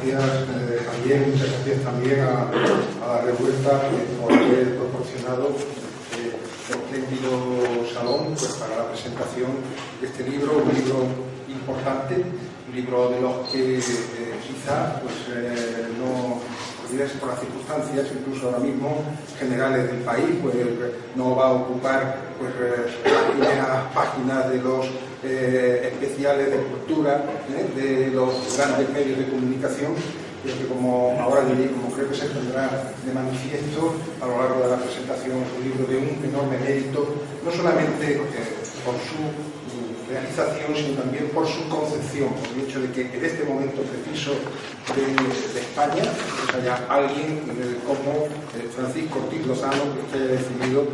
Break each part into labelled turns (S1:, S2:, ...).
S1: gracias Javier, muchas gracias también a la Revuelta por haber proporcionado el espléndido salón pues, para la presentación de este libro, un libro importante, un libro de los que quizá pues, no, por las circunstancias, incluso ahora mismo, generales del país, pues no va a ocupar pues, las primeras páginas de los especiales de cultura, de los grandes medios de comunicación, pero que como ahora diré, como creo que se tendrá de manifiesto a lo largo de la presentación, es un libro de un enorme mérito, no solamente por su realización, sino también por su concepción, por el hecho de que en este momento preciso de España pues haya alguien como Francisco Ortiz Lozano que haya decidido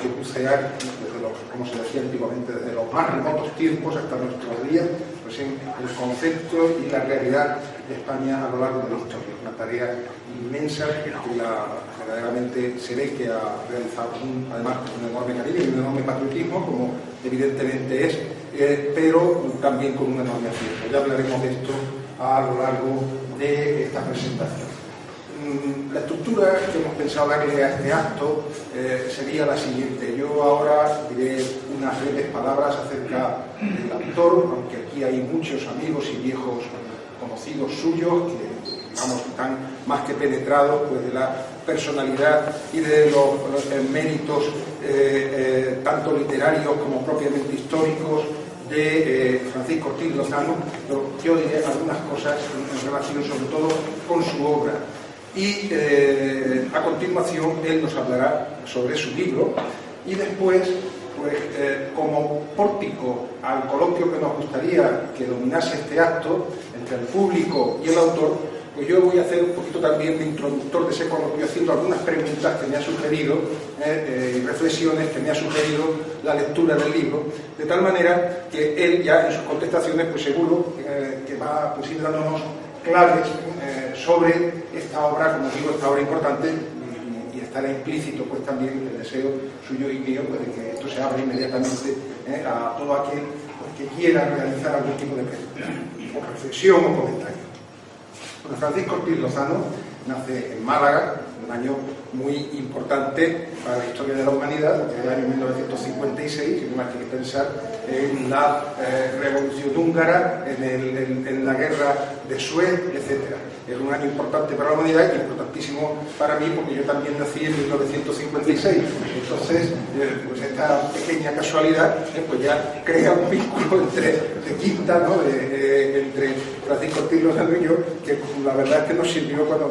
S1: que bucear desde los, como se decía antiguamente, desde los más remotos tiempos hasta nuestros días, pues en el concepto y la realidad de España a lo largo de la historia. Una tarea inmensa que verdaderamente se ve que ha realizado además con un enorme cariño y un enorme patriotismo, como evidentemente es, pero también con un enorme acierto. Ya hablaremos de esto a lo largo de esta presentación. La estructura que hemos pensado darle a este acto sería la siguiente. Yo ahora diré unas breves palabras acerca del autor, aunque aquí hay muchos amigos y viejos conocidos suyos que digamos, están más que penetrados pues, de la personalidad y de los méritos tanto literarios como propiamente históricos de Francisco Ortiz Lozano, pero yo diré algunas cosas en relación sobre todo con su obra. Y a continuación él nos hablará sobre su libro y después, pues, como pórtico al coloquio que nos gustaría que dominase este acto entre el público y el autor, pues yo voy a hacer un poquito también de introductor de ese coloquio, haciendo algunas preguntas que me ha sugerido y reflexiones que me ha sugerido la lectura del libro, de tal manera que él ya en sus contestaciones pues seguro que va pues, ir dándonos claves sobre esta obra, como digo, esta obra importante, y estará implícito pues también el deseo suyo y mío pues, de que esto se abra inmediatamente a todo aquel pues, que quiera realizar algún tipo de pregunta, o reflexión o comentario. Bueno, Francisco Ortiz Lozano nace en Málaga, un año muy importante para la historia de la humanidad, el año 1956, y no hay que pensar en la revolución húngara, en la guerra de Suez, etc. Es un año importante para la humanidad y importantísimo para mí porque yo también nací en 1956. Entonces, pues esta pequeña casualidad pues ya crea un vínculo de quinta, ¿no? Entre Francisco Ortiz Lozano y yo, que la verdad es que nos sirvió cuando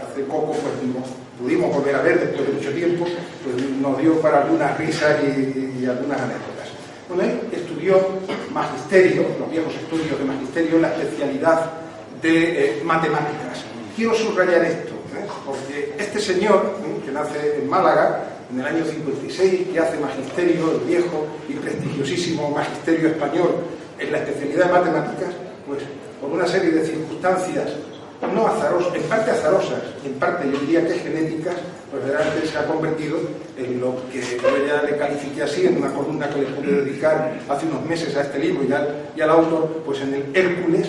S1: hace poco pues, nos pudimos volver a ver después de mucho tiempo, pues nos dio para algunas risas y algunas anécdotas. Bueno, él estudió magisterio, los viejos estudios de magisterio, la especialidad de matemáticas. Quiero subrayar esto, porque este señor, que nace en Málaga en el año 56, que hace magisterio, el viejo y prestigiosísimo magisterio español en la especialidad de matemáticas, pues por una serie de circunstancias no azarosas, en parte azarosas y en parte yo diría que genéticas, pues realmente se ha convertido en lo que yo ya le califiqué así en una columna que le pude dedicar hace unos meses a este libro y al autor, pues en el Hércules,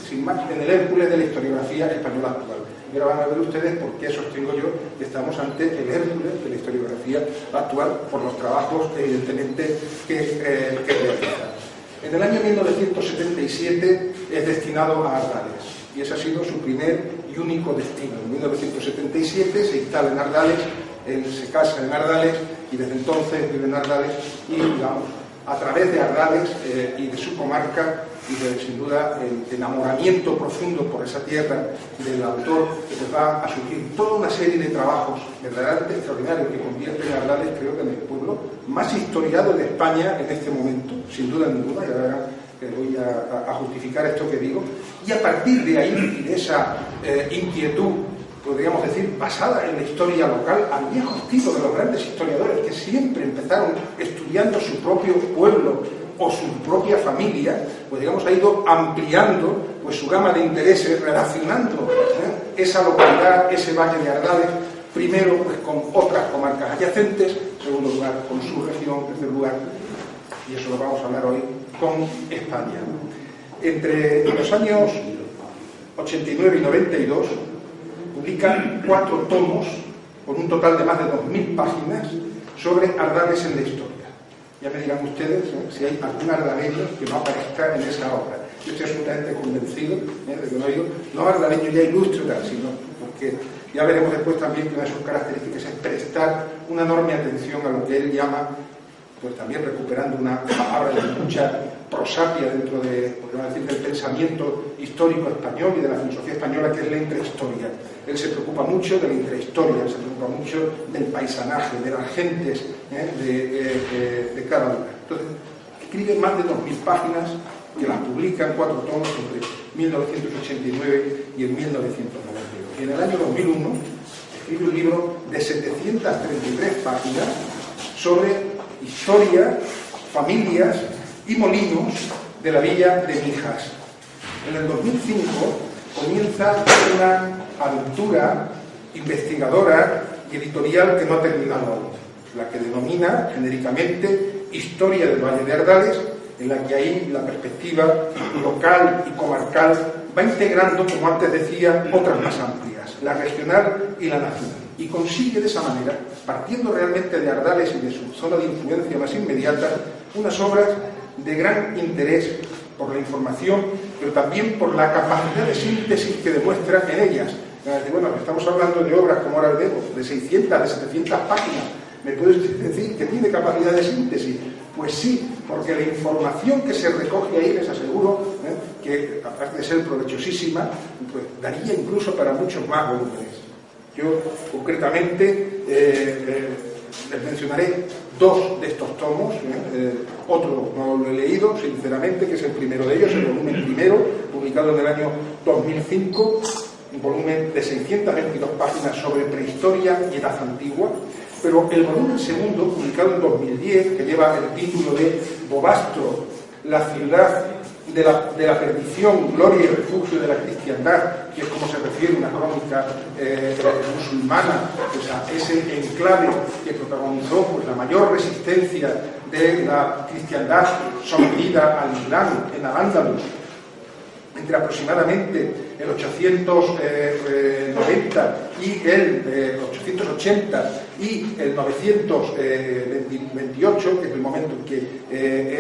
S1: sin más, en el Hércules de la historiografía española actual. Y ahora van a ver ustedes por qué sostengo yo que estamos ante el Hércules de la historiografía actual por los trabajos evidentemente que realiza. En el año 1977 es destinado a Ardales y ese ha sido su primer y único destino. En 1977 se instala en Ardales, él se casa en Ardales y desde entonces vive en Ardales y, digamos, a través de Ardales y de su comarca y de, sin duda, el enamoramiento profundo por esa tierra del autor, que pues va a surgir toda una serie de trabajos verdaderamente extraordinarios que convierten a Ardales, creo que en el pueblo más historiado de España en este momento, sin duda ninguna, y ahora voy a justificar esto que digo, y a partir de ahí, de esa inquietud, podríamos decir, basada en la historia local, al viejo estilo de los grandes historiadores que siempre empezaron estudiando su propio pueblo o su propia familia, pues digamos ha ido ampliando pues su gama de intereses, relacionando esa localidad, ese valle de Ardales, primero pues con otras comarcas adyacentes, en segundo lugar con su región, en tercer lugar, y eso lo vamos a hablar hoy, con España. Entre los años 89 y 92, publica 4 tomos con un total de más de 2000 páginas sobre ardales en la historia. Ya me dirán ustedes si hay algún ardaleño que no aparezca en esa obra. Yo estoy absolutamente convencido de que no digo, no ardaleño ya ilustre, sino porque ya veremos después también que una de sus características es prestar una enorme atención a lo que él llama, pues también recuperando una palabra de mucha prosapia dentro de, podríamos decir, del pensamiento histórico español y de la filosofía española, que es la intrahistoria. Él se preocupa mucho de la intrahistoria, se preocupa mucho del paisanaje, de las gentes de cada lugar. Entonces, escribe más de 2000 páginas que las publica en 4 tomos entre 1989 y el 1992. Y en el año 2001 escribe un libro de 733 páginas sobre historia, familias y molinos de la villa de Mijas. En el 2005 comienza una aventura investigadora y editorial que no ha terminado aún, la que denomina genéricamente Historia del Valle de Ardales, en la que ahí la perspectiva local y comarcal va integrando, como antes decía, otras más amplias, la regional y la nacional. Y consigue de esa manera, partiendo realmente de Ardales y de su zona de influencia más inmediata, unas obras de gran interés por la información, pero también por la capacidad de síntesis que demuestra en ellas. Bueno, estamos hablando de obras, como ahora vemos, de 600, de 700 páginas. ¿Me puedes decir que tiene capacidad de síntesis? Pues sí, porque la información que se recoge ahí, les aseguro, que aparte de ser provechosísima, pues daría incluso para muchos más volúmenes. Yo, concretamente, les mencionaré 2 de estos tomos, otro no lo he leído, sinceramente, que es el primero de ellos, el volumen primero, publicado en el año 2005, un volumen de 622 páginas sobre prehistoria y edad antigua, pero el volumen segundo, publicado en 2010, que lleva el título de Bobastro, la ciudad de la perdición, gloria y refugio de la cristiandad, que es como se refiere una crónica musulmana, pues a ese enclave que protagonizó pues, la mayor resistencia de la cristiandad sometida al Islam en Al-Ándalus entre aproximadamente el 890 y el 880 y el 928, que es el momento en que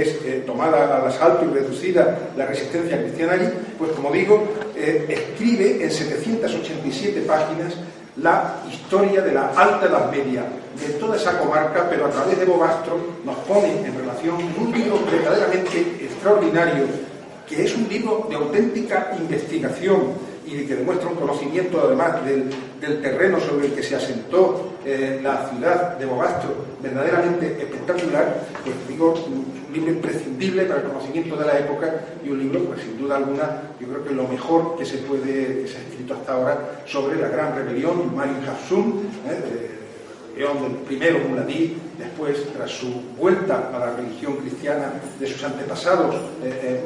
S1: es tomada al asalto y reducida la resistencia cristiana allí, pues como digo, escribe en 787 páginas la historia de la Alta Edad Media, de toda esa comarca, pero a través de Bobastro nos pone en relación un libro verdaderamente extraordinario, que es un libro de auténtica investigación y que demuestra un conocimiento además del terreno sobre el que se asentó la ciudad de Bobastro, verdaderamente espectacular. Pues digo, un libro imprescindible para el conocimiento de la época y un libro, pues sin duda alguna, yo creo que lo mejor que se ha escrito hasta ahora sobre la gran rebelión, Humayun Hafsun, del primero Muladí, después, tras su vuelta a la religión cristiana de sus antepasados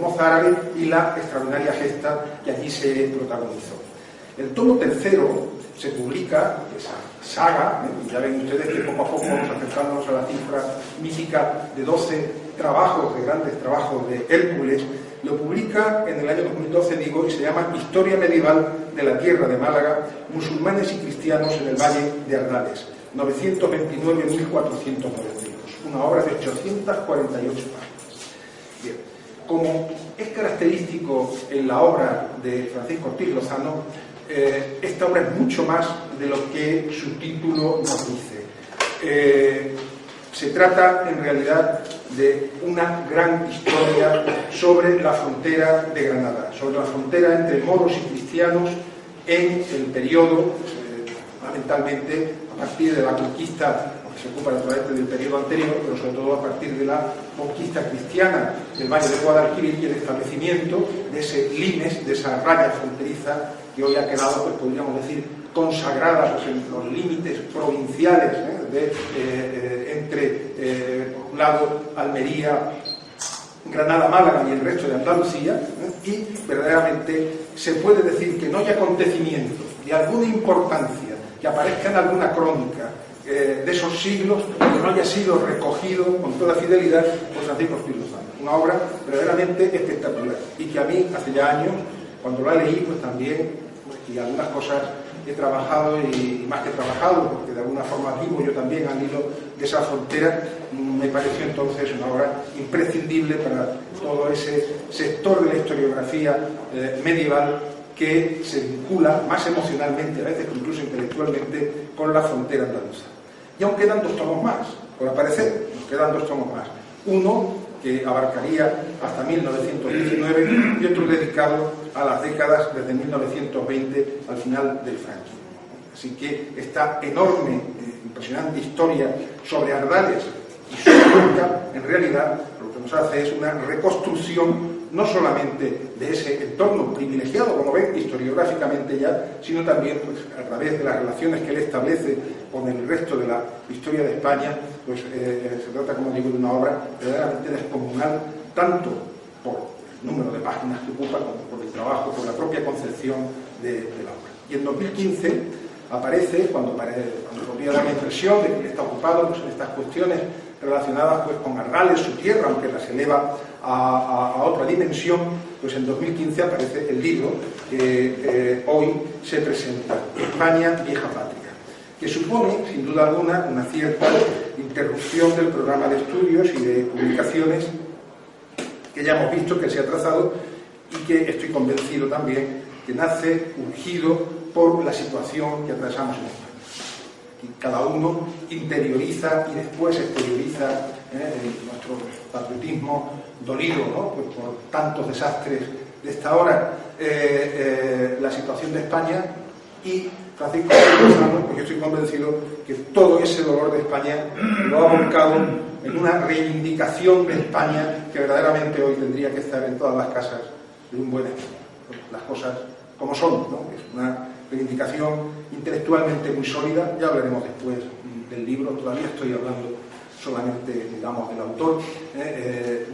S1: mozárabes, y la extraordinaria gesta que allí se protagonizó. El tomo tercero se publica, esa saga, y ya ven ustedes que poco a poco vamos acercándonos a la cifra mítica de 12 trabajos, de grandes trabajos de Hércules. Lo publica en el año 2012, digo, y se llama Historia medieval de la tierra de Málaga, musulmanes y cristianos en el Valle de Ardales, 929-1492, una obra de 848 páginas. Bien, como es característico en la obra de Francisco Ortiz Lozano, esta obra es mucho más de lo que su título nos dice. Se trata en realidad de una gran historia sobre la frontera de Granada, sobre la frontera entre moros y cristianos en el periodo, fundamentalmente a partir de la conquista, que se ocupa naturalmente del periodo anterior, pero sobre todo a partir de la conquista cristiana del Valle de Guadalquivir y el establecimiento de ese limes, de esa raya fronteriza que hoy ha quedado, pues podríamos decir, consagrada pues, en los límites provinciales entre, por un lado, Almería, Granada, Málaga y el resto de Andalucía, y verdaderamente se puede decir que no hay acontecimientos de alguna importancia que aparezca en alguna crónica de esos siglos que no haya sido recogido con toda fidelidad por Francisco Ortiz Lozano. Una obra verdaderamente espectacular y que a mí hace ya años cuando la leí, pues también, y algunas cosas he trabajado, y más que trabajado, porque de alguna forma vivo yo también al hilo de esa frontera, me pareció entonces una obra imprescindible para todo ese sector de la historiografía medieval que se vincula más emocionalmente, a veces incluso intelectualmente, con la frontera andaluza. Y aún quedan 2 tomos más, por aparecer, nos quedan 2 tomos más. Uno que abarcaría hasta 1919 y otro dedicado a las décadas desde 1920 al final del franquismo. Así que esta enorme, impresionante historia sobre Ardales y su Cuenca, en realidad, lo que nos hace es una reconstrucción no solamente de ese entorno privilegiado, como ven, historiográficamente ya, sino también pues, a través de las relaciones que él establece con el resto de la historia de España, pues se trata, como digo, de una obra verdaderamente descomunal, tanto por el número de páginas que ocupa, como por el trabajo, por la propia concepción de la obra. Y en 2015 aparece, cuando podría dar la impresión de que él está ocupado pues, en estas cuestiones relacionadas pues, con Ardales, su tierra, aunque las eleva a otra dimensión, pues en 2015 aparece el libro que hoy se presenta, España, vieja patria, que supone, sin duda alguna, una cierta interrupción del programa de estudios y de publicaciones que ya hemos visto que se ha trazado y que estoy convencido también que nace urgido por la situación que atravesamos en España. Y cada uno interioriza y después exterioriza nuestro patriotismo dolido, ¿no? Pues por tantos desastres de esta hora, la situación de España, y Francisco Lozano, pues yo estoy convencido que todo ese dolor de España lo ha volcado en una reivindicación de España que verdaderamente hoy tendría que estar en todas las casas de un buen España. Pues las cosas como son, ¿no? Es una reivindicación intelectualmente muy sólida. Ya hablaremos después del libro, todavía estoy hablando solamente, digamos, del autor,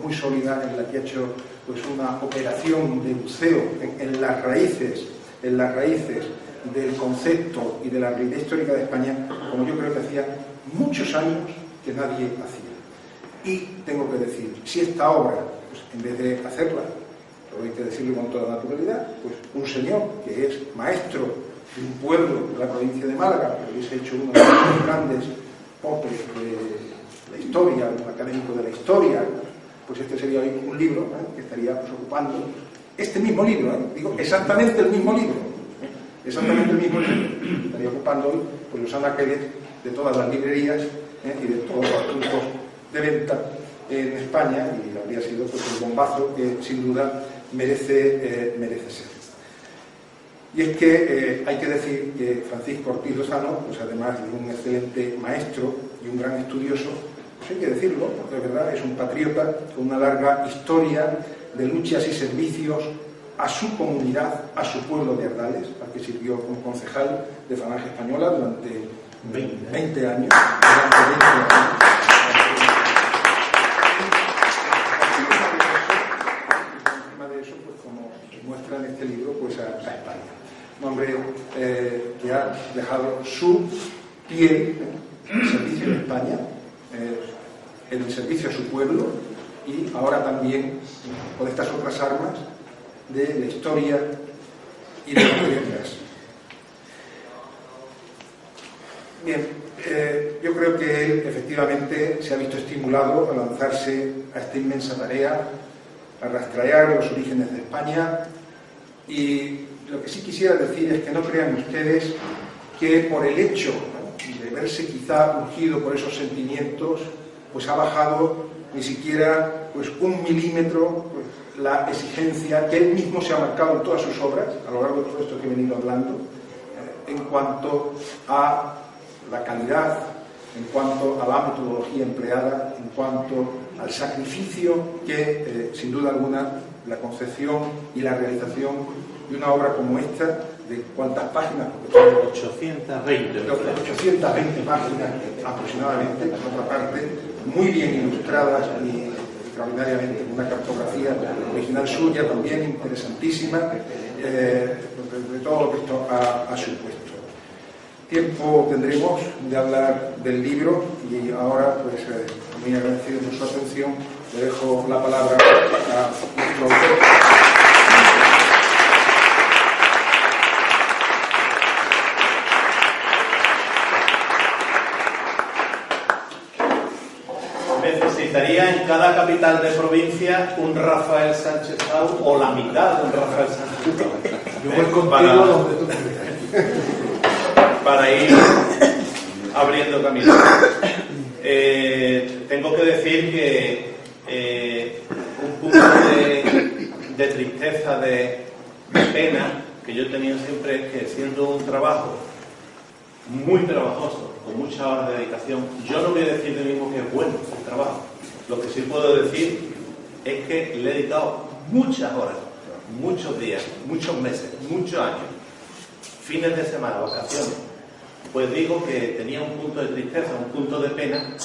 S1: muy sólida, en la que ha hecho pues una operación de buceo en las raíces del concepto y de la realidad histórica de España, como yo creo que hacía muchos años que nadie hacía. Y tengo que decir, si esta obra, pues, en vez de hacerla, pero hay que decirlo con toda naturalidad, pues un señor que es maestro de un pueblo de la provincia de Málaga, que hubiese hecho uno de los grandes popes de la historia, un académico de la historia, pues este sería hoy un libro que estaría pues, ocupando este mismo libro, digo, exactamente el mismo libro, exactamente el mismo libro, estaría ocupando hoy pues, los anaqueles de todas las librerías y de todos los puntos de venta en España, y habría sido pues, el bombazo que sin duda merece ser. Y es que hay que decir que Francisco Ortiz Lozano, pues además de un excelente maestro y un gran estudioso, pues hay que decirlo, porque de verdad es un patriota con una larga historia de luchas y servicios a su comunidad, a su pueblo de Ardales, al que sirvió como concejal de Falange Española durante 20 años. Muestra en este libro pues a España, un hombre que ha dejado su piel en el servicio de España, en el servicio a su pueblo, y ahora también con estas otras armas de la historia y de las letras. Bien, yo creo que él efectivamente se ha visto estimulado a lanzarse a esta inmensa tarea, a rastrear los orígenes de España. Y lo que sí quisiera decir es que no crean ustedes que por el hecho, ¿no?, de verse quizá urgido por esos sentimientos, pues ha bajado ni siquiera pues, 1 milímetro pues, la exigencia que él mismo se ha marcado en todas sus obras, a lo largo de todo esto que he venido hablando, en cuanto a la calidad, en cuanto a la metodología empleada, en cuanto al sacrificio que, sin duda alguna, la concepción y la realización de una obra como esta, de cuántas páginas,
S2: 820
S1: páginas aproximadamente, por otra parte, muy bien ilustradas y extraordinariamente, una cartografía original suya también interesantísima, de todo lo que esto ha supuesto. Tiempo tendremos de hablar del libro, y ahora, pues, muy agradecido por su atención, le dejo la palabra a nuestro autor.
S2: cada capital de provincia un Rafael Sánchez Sau o la mitad de un Rafael Sánchez Sau.
S1: Yo voy contigo donde tú quieras.
S2: Para ir abriendo camino. Tengo que decir que un punto de tristeza, de pena que yo he tenido siempre es que, siendo un trabajo muy trabajoso, con muchas horas de dedicación, yo no voy a decir de mí mismo que es bueno el trabajo. Lo que sí puedo decir es que le he dedicado muchas horas, muchos días, muchos meses, muchos años, fines de semana, vacaciones. Pues digo que tenía un punto de tristeza, un punto de pena,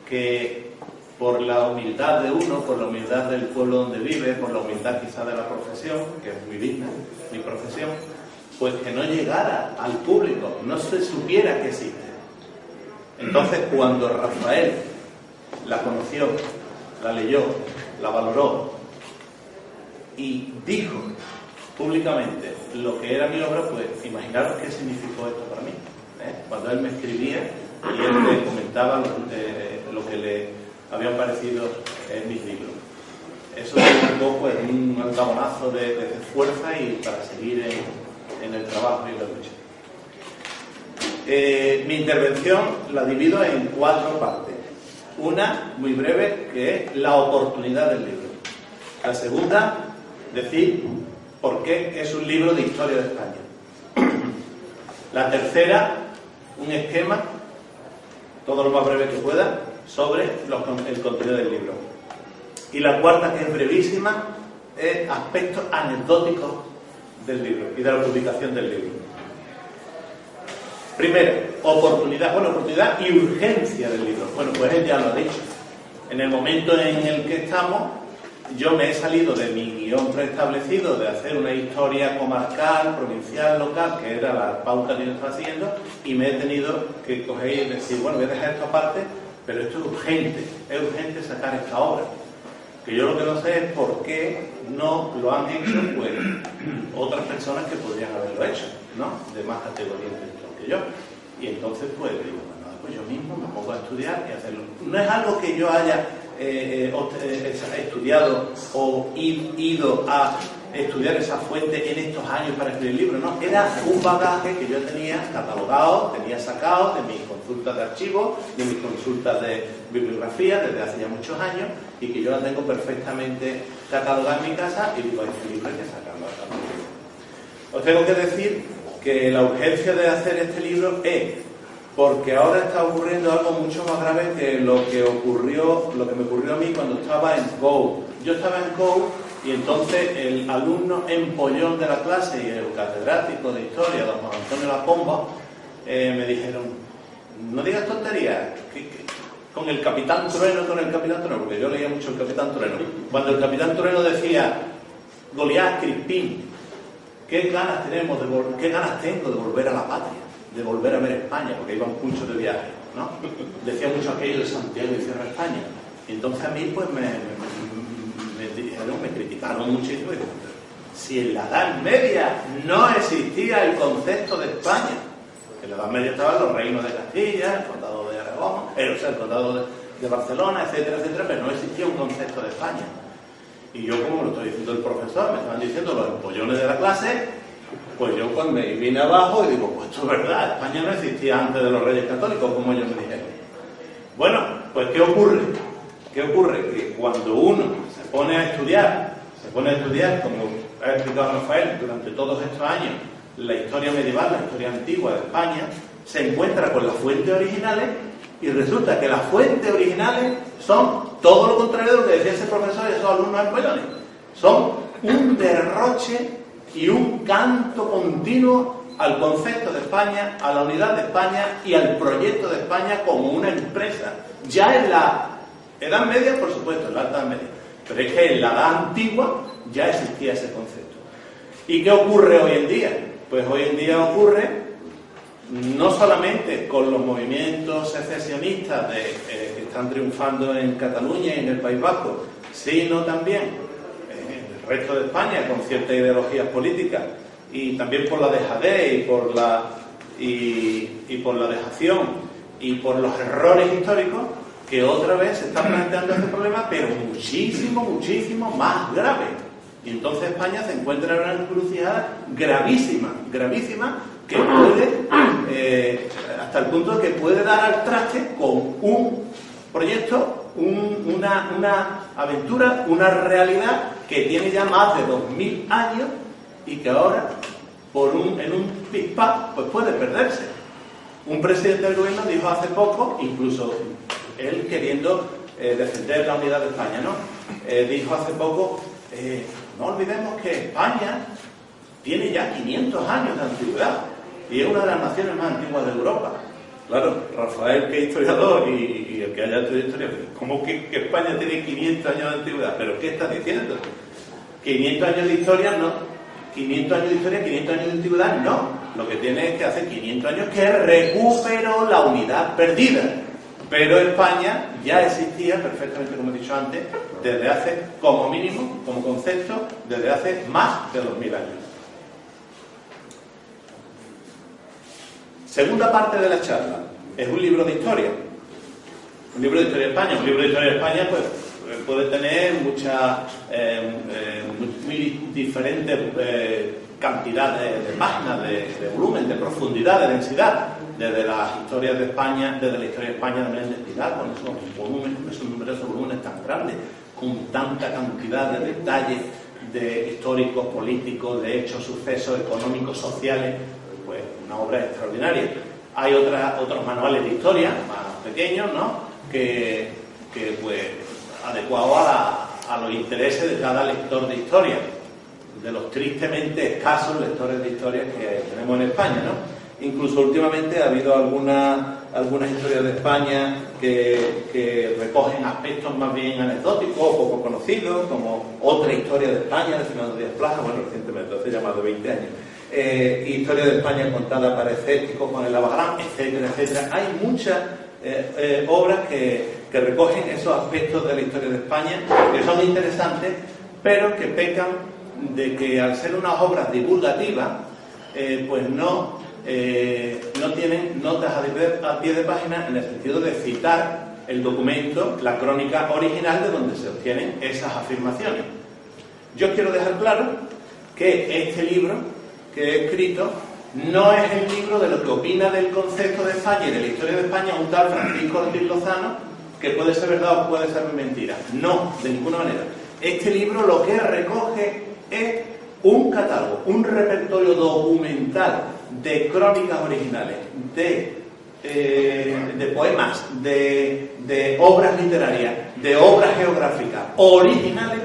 S2: que por la humildad de uno, por la humildad del pueblo donde vive, por la humildad quizá de la profesión, que es muy digna, mi profesión, pues que no llegara al público, no se supiera que existe. Entonces, cuando Rafael la conoció, la leyó, la valoró y dijo públicamente lo que era mi obra, pues imaginaros qué significó esto para mí. Cuando él me escribía y él me comentaba lo que le habían parecido mis libros. Eso significó pues un altabonazo de fuerza y para seguir en el trabajo y en la lucha. Mi intervención la divido en 4 partes. Una, muy breve, que es la oportunidad del libro. La segunda, decir por qué es un libro de historia de España. La tercera, un esquema, todo lo más breve que pueda, sobre el contenido del libro. Y la cuarta, que es brevísima, es aspectos anecdóticos del libro y de la publicación del libro. Primero, oportunidad y urgencia del libro. Bueno, pues él ya lo ha dicho. En el momento en el que estamos, yo me he salido de mi guión preestablecido de hacer una historia comarcal, provincial, local, que era la pauta que yo estaba haciendo, y me he tenido que coger y decir, bueno, voy a dejar esto aparte, pero esto es urgente sacar esta obra. Que yo lo que no sé es por qué no lo han hecho pues otras personas que podrían haberlo hecho, ¿no? De más categoría intelectual que yo. Y entonces pues digo, bueno, pues yo mismo me pongo a estudiar y hacerlo. No es algo que yo haya estudiado o ido a estudiar esa fuente en estos años para escribir el libro, no, era un bagaje que yo tenía catalogado, tenía sacado de mis consultas de archivos, de mis consultas de bibliografía desde hace ya muchos años, y que yo la tengo perfectamente catalogada en mi casa, y digo, este libro hay que sacarlo a cabo. Os tengo que decir que la urgencia de hacer este libro es porque ahora está ocurriendo algo mucho más grave que lo que me ocurrió a mí cuando estaba en COU. Yo estaba en COU y entonces el alumno empollón de la clase y el catedrático de historia, don Juan Antonio Lapomba, me dijeron, no digas tonterías, con el Capitán Trueno, porque yo leía mucho el Capitán Trueno. Cuando el Capitán Trueno decía, Goliat, Crispín, ¿qué ganas tengo de volver a la patria? De volver a ver España, porque iban muchos de viaje, ¿no? Decía mucho aquello de Santiago y Cierra España. Y entonces a mí pues me criticaron muchísimo. Si en la Edad Media no existía el concepto de España, en la Edad Media estaban los reinos de Castilla, el condado de Aragón, el condado de Barcelona, etcétera, etcétera, pero no existía un concepto de España. Y yo, como lo estoy diciendo el profesor, me estaban diciendo los empollones de la clase, pues yo cuando me vine abajo y digo, pues esto es verdad, España no existía antes de los Reyes Católicos, como ellos me dijeron. Bueno, pues ¿qué ocurre? Que cuando uno se pone a estudiar, como ha explicado Rafael, durante todos estos años, la historia medieval, la historia antigua de España, se encuentra con las fuentes originales y resulta que las fuentes originales son todo lo contrario de lo que decía ese profesor y esos alumnos empollones. Son un derroche y un canto continuo al concepto de España, a la unidad de España y al proyecto de España como una empresa. Ya en la Edad Media, por supuesto, en la Edad Media, pero es que en la Edad Antigua ya existía ese concepto. ¿Y qué ocurre hoy en día? Pues hoy en día ocurre no solamente con los movimientos secesionistas que están triunfando en Cataluña y en el País Vasco, sino también el resto de España con ciertas ideologías políticas, y también por la dejadez y por la dejación y por los errores históricos, que otra vez se está planteando este problema, pero muchísimo, muchísimo más grave. Y entonces España se encuentra en una encrucijada gravísima, gravísima, que puede, hasta el punto de que puede dar al traste con un proyecto, una aventura, una realidad que tiene ya más de 2000 años y que ahora, en un pispás, pues puede perderse. Un presidente del gobierno dijo hace poco, incluso él queriendo defender la unidad de España, ¿no? Dijo hace poco, no olvidemos que España tiene ya 500 años de antigüedad y es una de las naciones más antiguas de Europa. Claro, Rafael, que es historiador y el que haya estudiado historia, ¿cómo que España tiene 500 años de antigüedad? ¿Pero qué estás diciendo? 500 años de historia no. 500 años de historia, 500 años de antigüedad no. Lo que tiene es que hace 500 años que recuperó la unidad perdida. Pero España ya existía perfectamente, como he dicho antes, desde hace, como mínimo, como concepto, desde hace más de 2000 años. Segunda parte de la charla, es un libro de historia. Un libro de historia de España. Un libro de historia de España, pues, puede tener muchas, muy diferentes cantidades de páginas, de volumen, de profundidad, de densidad. Desde las historias de España, desde la historia de España de Menéndez Pidal, con esos volúmenes, esos numerosos volúmenes tan grandes, con tanta cantidad de detalles de históricos, políticos, de hechos, sucesos económicos, sociales, pues una obra extraordinaria. Hay otros manuales de historia, más pequeños, ¿no? que pues, adecuados a los intereses de cada lector de historia, de los tristemente escasos lectores de historia que tenemos en España, ¿no? Incluso últimamente ha habido algunas historias de España que recogen aspectos más bien anecdóticos o poco conocidos, como Otra historia de España de Fernando Díaz Plaza, bueno, recientemente, hace ya más de 20 años. Historia de España contada para escépticos con el Abagrán, etcétera, etcétera. Hay muchas obras que recogen esos aspectos de la historia de España que son interesantes, pero que pecan de que al ser unas obras divulgativas, pues no tienen notas a pie de página en el sentido de citar el documento, la crónica original de donde se obtienen esas afirmaciones. Yo quiero dejar claro que este libro que he escrito no es el libro de lo que opina del concepto de España y de la historia de España un tal Francisco Ortiz Lozano, que puede ser verdad o puede ser mentira. No, de ninguna manera. Este libro lo que recoge es un catálogo, un repertorio documental de crónicas originales, de poemas, de obras literarias, de obras geográficas originales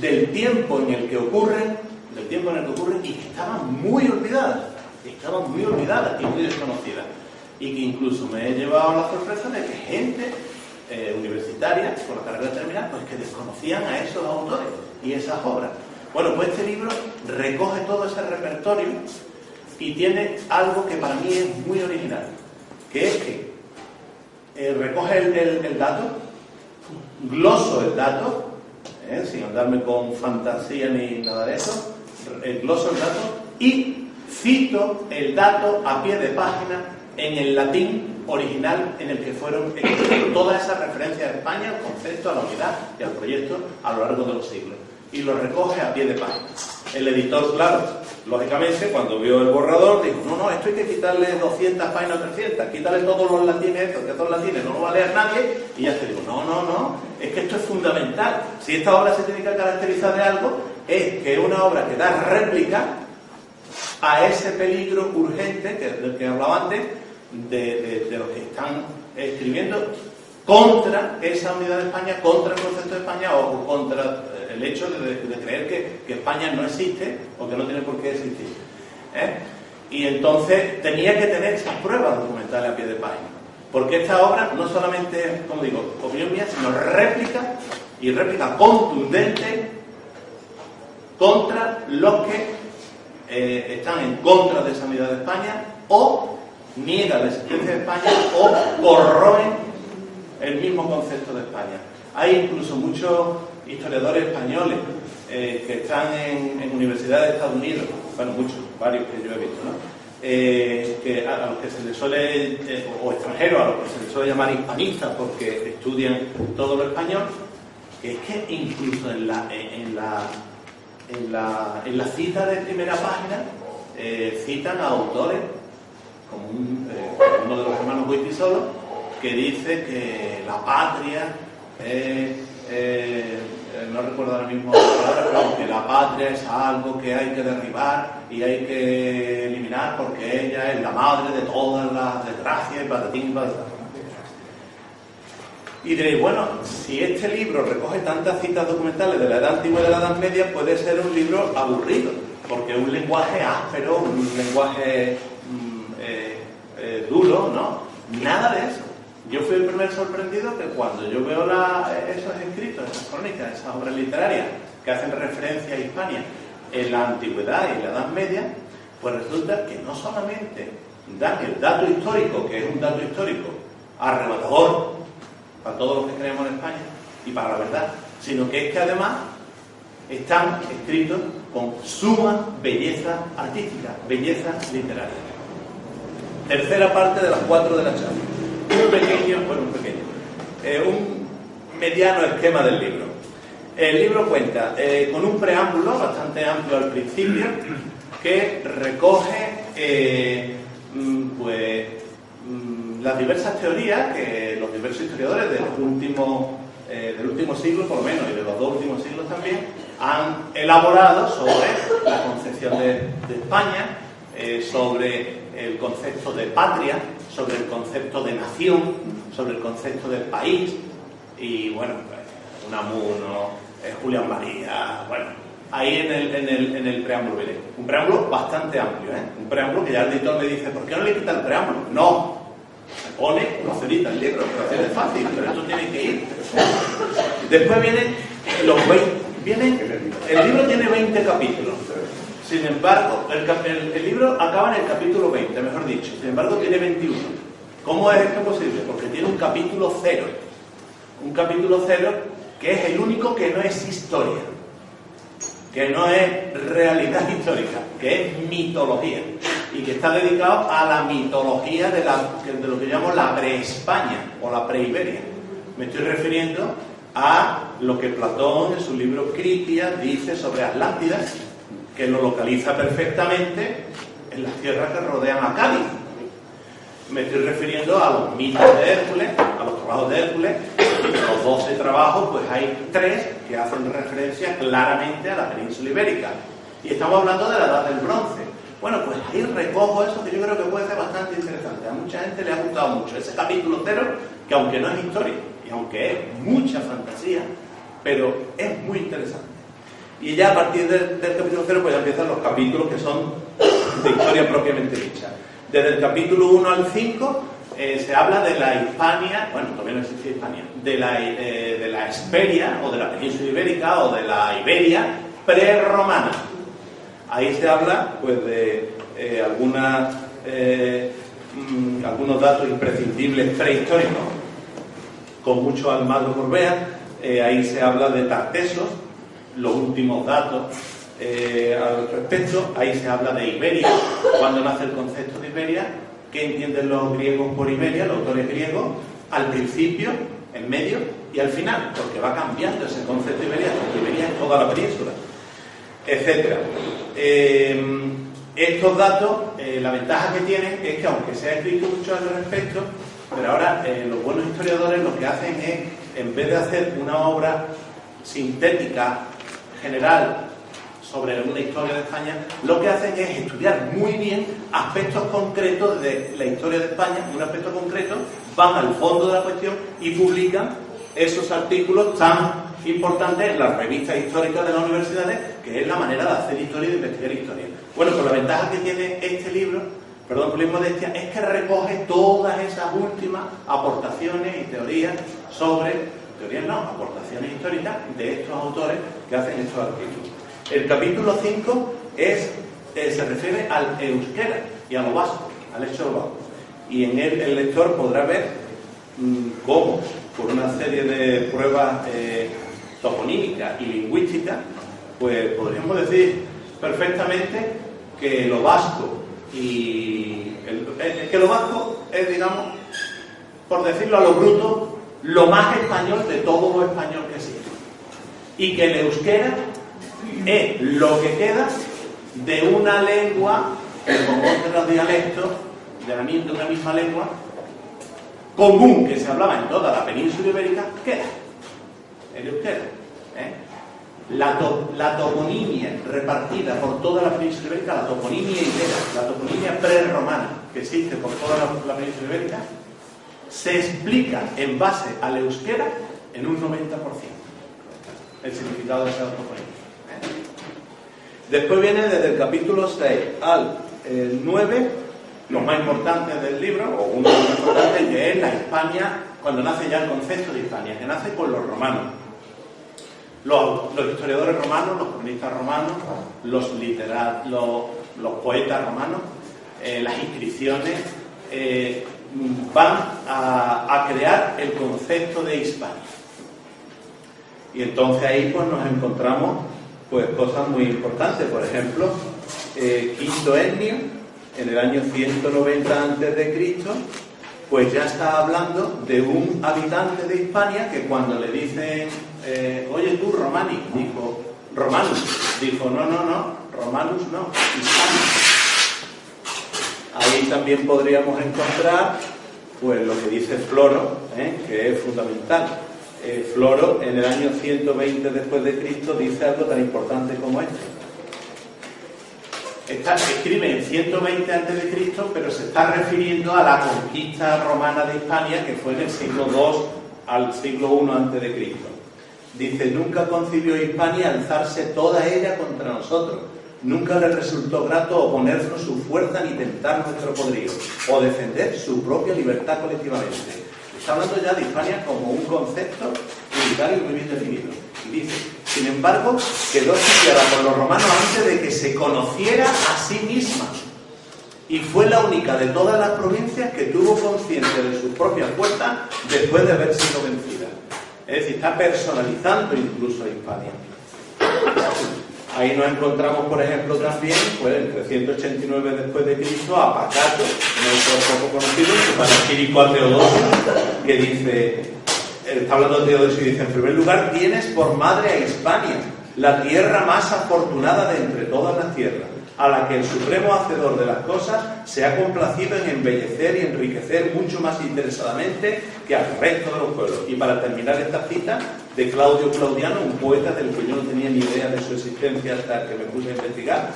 S2: del tiempo en el que ocurren y que estaban muy olvidadas y muy desconocidas, y que incluso me he llevado la sorpresa de que gente universitaria con la carrera terminal pues que desconocían a esos autores y esas obras. Bueno, pues este libro recoge todo ese repertorio y tiene algo que para mí es muy original, que es que recoge el dato, gloso el dato, sin andarme con fantasía ni nada de eso, gloso el dato y cito el dato a pie de página en el latín original en el que fueron escritas todas esas referencias a España, al concepto, a la unidad y al proyecto a lo largo de los siglos. Y lo recoge a pie de página. El editor, claro, lógicamente, cuando vio el borrador, dijo, no, esto hay que quitarle 200 páginas o 300, quítale todos los latines, porque todos los latines no lo va a leer nadie, y ya te digo, no, es que esto es fundamental. Si esta obra se tiene que caracterizar de algo, es que es una obra que da réplica a ese peligro urgente del que hablaba antes, de los que están escribiendo contra esa unidad de España, contra el concepto de España o contra el hecho de creer que España no existe o que no tiene por qué existir. Y entonces tenía que tener esas pruebas documentales a pie de página, porque esta obra no solamente, como digo, opinión mía, sino réplica contundente contra los que están en contra de esa unidad de España o niegan la existencia de España o corroen el mismo concepto de España. Hay incluso muchos historiadores españoles que están en universidades de Estados Unidos, bueno, muchos, varios que yo he visto, ¿no? que a los que se les suele, o extranjeros, a los que se les suele llamar hispanistas porque estudian todo lo español, es que incluso en la cita de primera página citan a autores como uno de los hermanos Goytisolo, que dice que la patria no recuerdo ahora mismo la palabra, pero que la patria es algo que hay que derribar y hay que eliminar porque ella es la madre de todas las desgracias y patatín y patatán. Y diréis, bueno, si este libro recoge tantas citas documentales de la Edad Antigua y de la Edad Media, puede ser un libro aburrido, porque es un lenguaje áspero, un lenguaje duro, ¿no? Nada de eso. Yo fui el primer sorprendido que cuando yo veo esos escritos, esas crónicas, esas obras literarias que hacen referencia a Hispania en la Antigüedad y en la Edad Media, pues resulta que no solamente dan el dato histórico, que es un dato histórico arrebatador para todos los que creemos en España y para la verdad, sino que es que además están escritos con suma belleza artística, belleza literaria. Tercera parte de las 4 de la charla. Un mediano esquema del libro. El libro cuenta con un preámbulo bastante amplio al principio que recoge las diversas teorías que los diversos historiadores del último siglo por lo menos y de los 2 últimos siglos también han elaborado sobre la concepción de España, sobre el concepto de patria, sobre el concepto de nación, sobre el concepto del país y bueno, Unamuno, Julián María, bueno, ahí en el preámbulo viene. Un preámbulo bastante amplio, un preámbulo que ya el editor le dice, ¿por qué no le quita el preámbulo? No, se pone crucerita el libro, pero es fácil, pero esto tiene que ir. Después vienen los 20, el libro tiene 20 capítulos. Sin embargo, el libro acaba en el capítulo 20, mejor dicho. Sin embargo, tiene 21. ¿Cómo es esto posible? Porque tiene un capítulo 0. Un capítulo 0 que es el único que no es historia, que no es realidad histórica, que es mitología. Y que está dedicado a la mitología de lo que llamamos la pre-España o la pre-Iberia. Me estoy refiriendo a lo que Platón en su libro Critia dice sobre Atlántida, que lo localiza perfectamente en las tierras que rodean a Cádiz. Me estoy refiriendo a los mitos de Hércules, a los trabajos de Hércules, y de los 12 trabajos, pues hay 3 que hacen referencia claramente a la península ibérica. Y estamos hablando de la Edad del Bronce. Bueno, pues ahí recojo eso que yo creo que puede ser bastante interesante. A mucha gente le ha gustado mucho ese capítulo 0, que aunque no es historia, y aunque es mucha fantasía, pero es muy interesante. Y ya a partir del capítulo 0 pues ya empiezan los capítulos que son de historia propiamente dicha. Desde el capítulo 1 al 5 se habla de la Hispania, bueno, todavía no existía Hispania, de la Hesperia, o de la península ibérica, o de la Iberia prerromana. Ahí se habla pues de algunos datos imprescindibles prehistóricos, con mucho Almagro Gorbea. Ahí se habla de Tartesos, los últimos datos al respecto. Ahí se habla de Iberia, cuando nace el concepto de Iberia, qué entienden los griegos por Iberia, los autores griegos, al principio, en medio y al final, porque va cambiando ese concepto de Iberia, porque Iberia es toda la península, etc. Estos datos, la ventaja que tienen es que aunque se ha escrito mucho al respecto, pero ahora los buenos historiadores lo que hacen es, en vez de hacer una obra sintética, general, sobre una historia de España, lo que hacen es estudiar muy bien aspectos concretos de la historia de España, un aspecto concreto, van al fondo de la cuestión y publican esos artículos tan importantes en las revistas históricas de las universidades, que es la manera de hacer historia y de investigar historia. Bueno, pues la ventaja que tiene este libro, perdón por la modestia, es que recoge todas esas últimas aportaciones y teorías aportaciones históricas de estos autores que hacen estos artículos. El capítulo 5 se refiere al euskera y a lo vasco, al hecho vasco. Y en él el lector podrá ver cómo, por una serie de pruebas toponímicas y lingüísticas, pues podríamos decir perfectamente que lo vasco Y es que lo vasco es, digamos, por decirlo a lo bruto, lo más español de todo lo español que existe. Y que el euskera es lo que queda de una lengua, con otros dialectos, de una misma lengua, común que se hablaba en toda la península ibérica, queda el euskera. La toponimia repartida por toda la península ibérica, la toponimia ibera, la toponimia prerromana que existe por toda la península ibérica, se explica en base al euskera en un 90%. El significado de esa toponimia. Después viene desde el capítulo 6 al 9, los más importantes del libro, o uno de los más importantes, que es la Hispania, cuando nace ya el concepto de Hispania, que nace con los romanos. Los historiadores romanos, los cronistas romanos, los poetas romanos, las inscripciones, van a crear el concepto de Hispania. Y entonces ahí pues nos encontramos pues cosas muy importantes. Por ejemplo, Quinto Ennio, en el año 190 a.C., pues ya está hablando de un habitante de Hispania que cuando le dicen oye tú Romanus, dijo no, Romanus no, Hispanus. Ahí también podríamos encontrar pues lo que dice Floro, que es fundamental. Floro en el año 120 después de Cristo dice algo tan importante como esto. Escribe en 120 a.C., pero se está refiriendo a la conquista romana de Hispania, que fue en el siglo II al siglo I a.C. Dice, nunca concibió Hispania alzarse toda ella contra nosotros. Nunca le resultó grato oponernos su fuerza ni tentar nuestro poderío, o defender su propia libertad colectivamente. Está hablando ya de Hispania como un concepto unitario y muy bien definido. Y dice, sin embargo, quedó sitiada por los romanos antes de que se conociera a sí misma. Y fue la única de todas las provincias que tuvo conciencia de sus propias fuerzas después de haber sido vencida. Es decir, está personalizando incluso a Hispania. Ahí nos encontramos, por ejemplo, también, pues en 389 después de Cristo, a Pacato, un poco conocido, que para Quirico a Teodosio, que dice, está hablando de Teodosio y dice, en primer lugar, tienes por madre a Hispania, la tierra más afortunada de entre todas las tierras, a la que el supremo hacedor de las cosas se ha complacido en embellecer y enriquecer mucho más interesadamente que al resto de los pueblos. Y para terminar esta cita de Claudio Claudiano, un poeta del que yo no tenía ni idea de su existencia hasta que me puse a investigar,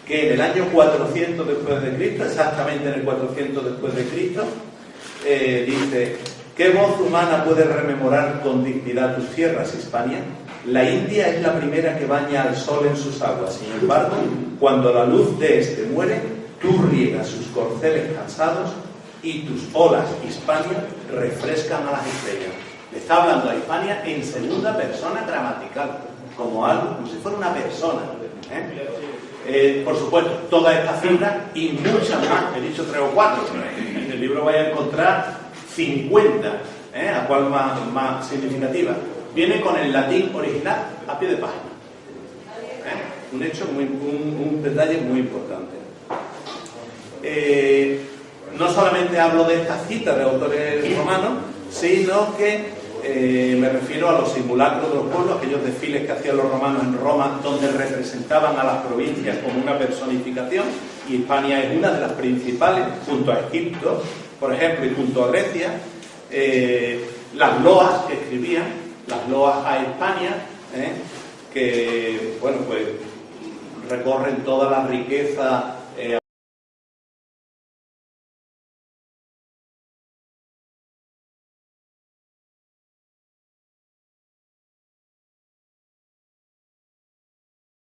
S2: que en el año 400 después de Cristo, exactamente en el 400 después de Cristo, dice, ¿qué voz humana puede rememorar con dignidad tus tierras, Hispania? La India es la primera que baña al sol en sus aguas. Sin embargo, cuando la luz de este muere, tú riegas sus corceles cansados y tus olas, Hispania, refrescan a las estrellas. Le está hablando a Hispania en segunda persona gramatical, como algo, como si fuera una persona. Por supuesto, todas estas cifras y muchas más, he dicho 3 o 4, en el libro vais a encontrar 50, a cual más significativa. Viene con el latín original a pie de página. Un hecho, un detalle muy importante. No solamente hablo de estas citas de autores romanos, sino que me refiero a los simulacros de los pueblos, aquellos desfiles que hacían los romanos en Roma, donde representaban a las provincias como una personificación, y Hispania es una de las principales, junto a Egipto, por ejemplo, y junto a Grecia. Las loas que escribían, las loas a Hispania, que, bueno, pues recorren toda la riqueza